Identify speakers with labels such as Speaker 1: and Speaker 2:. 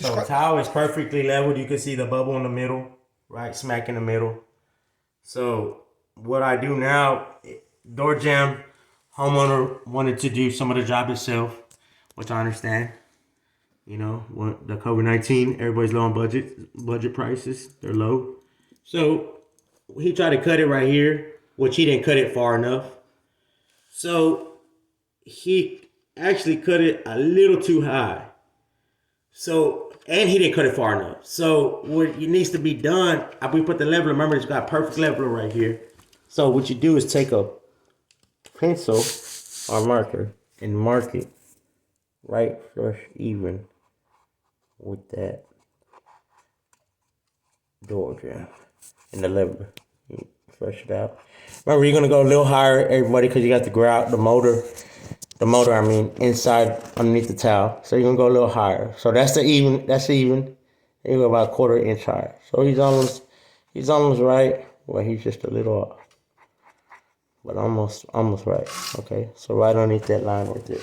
Speaker 1: So the tile is perfectly leveled. You can see the bubble in the middle, right? Smack in the middle. So what I do now, door jam, homeowner wanted to do some of the job itself, which I understand. You know, the COVID-19, everybody's low on budget prices, they're low. So he tried to cut it right here, which he didn't cut it far enough. So he actually cut it a little too high. So, and he didn't cut it far enough. So what needs to be done, we put the leveler, remember it's got perfect leveler right here. So what you do is take a pencil or marker and mark it right flush even with that door jam and the leveler. Flush it out. Remember, you're gonna go a little higher, everybody, because you got the grout, the motor, I mean, inside underneath the towel. So you're gonna go a little higher. So that's the even. You go about a quarter inch higher. So he's almost right. Well, he's just a little off, but almost right. Okay. So right underneath that line right there.